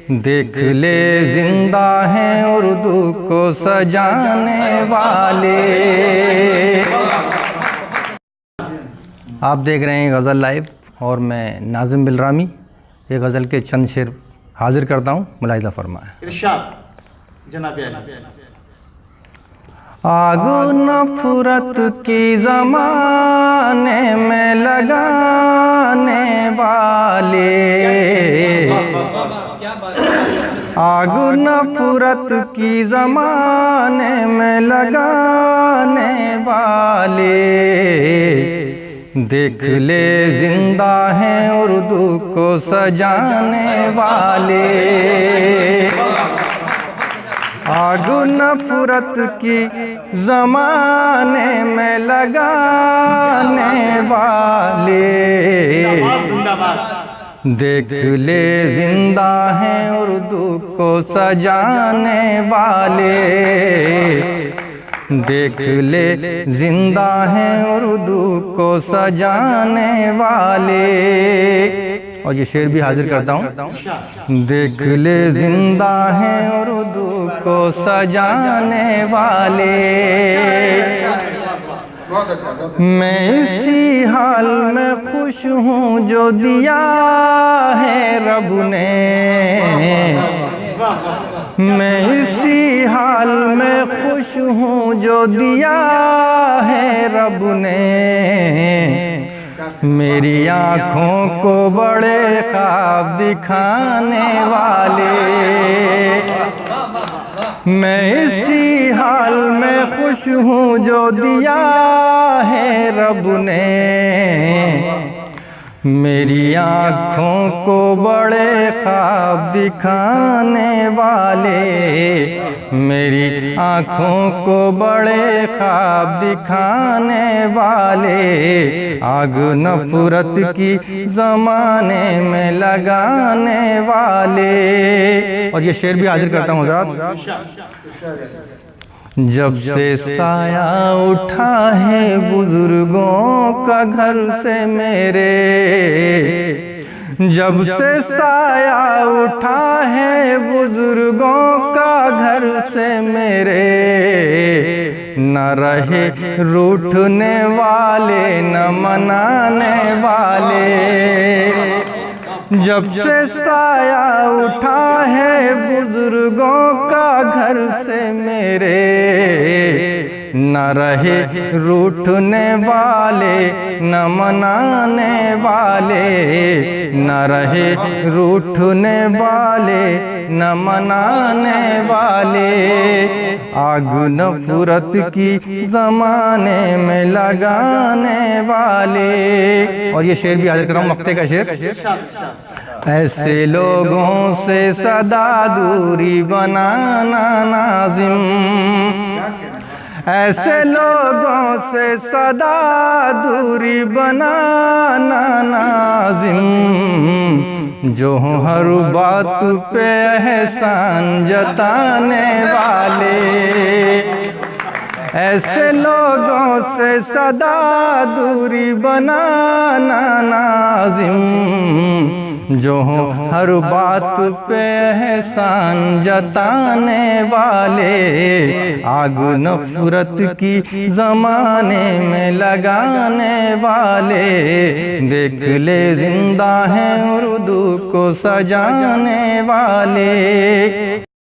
دیکھ لے زندہ ہیں اردو کو سجانے والے۔ آپ دیکھ رہے ہیں غزل لائیو اور میں ناظم بلرامی یہ غزل کے چند شعر حاضر کرتا ہوں، ملاحظہ فرمائیں۔ ارشاد جناب عالی۔ آگ نفرت کی زمانے میں لگانے والے، آگ نفرت کی زمانے میں لگانے والے، دیکھ لے زندہ ہیں اردو کو سجانے والے۔ آگ نفرت کی زمانے میں لگانے والے، دیکھ لے زندہ ہیں اردو کو سجانے والے، دیکھ لے زندہ ہیں اردو کو سجانے والے۔ اور یہ شعر بھی حاضر کرتا ہوں۔ دیکھ لے زندہ ہیں اردو کو سجانے والے، میں اسی حال میں خوش ہوں جو دیا ہے رب نے، میں اسی حال میں خوش ہوں جو دیا ہے رب نے، میری آنکھوں کو بڑے خواب دکھانے والے، میں اسی حال میں خوش ہوں جو دیا ہے رب نے، میری آنکھوں کو بڑے خواب دکھانے والے، میری آنکھوں کو بڑے خواب دکھانے والے، آگ نفرت کی زمانے میں لگانے والے۔ اور یہ شعر بھی حاضر کرتا ہوں حضرات۔ جب سے سایہ اٹھا ہے بزرگوں کا گھر سے میرے، جب سے سایہ اٹھا ہے بزرگوں کا گھر سے میرے، نہ رہے روٹھنے والے نہ منانے والے، جب سے سایہ اٹھا ہے بزرگوں کا گھر سے میرے، نہ رہے روٹھنے والے نہ منانے والے، نہ رہے روٹھنے والے نہ منانے والے، آگ نفرت کی زمانے میں لگانے والے۔ اور یہ شعر بھی حاضر کر رہا ہوں، مقطع کا شعر۔ ایسے لوگوں سے سدا دوری بنانا ناظم، ایسے لوگوں سے سدا دوری بنانا ناظم، جو ہر بات پہ احسان جتانے والے، ایسے لوگوں سے سدا دوری بنانا ناظم، جو ہر بات پہ احسان جتانے والے، آگ نفرت کی زمانے میں لگانے والے، دیکھ لے زندہ ہیں اردو کو سجانے والے۔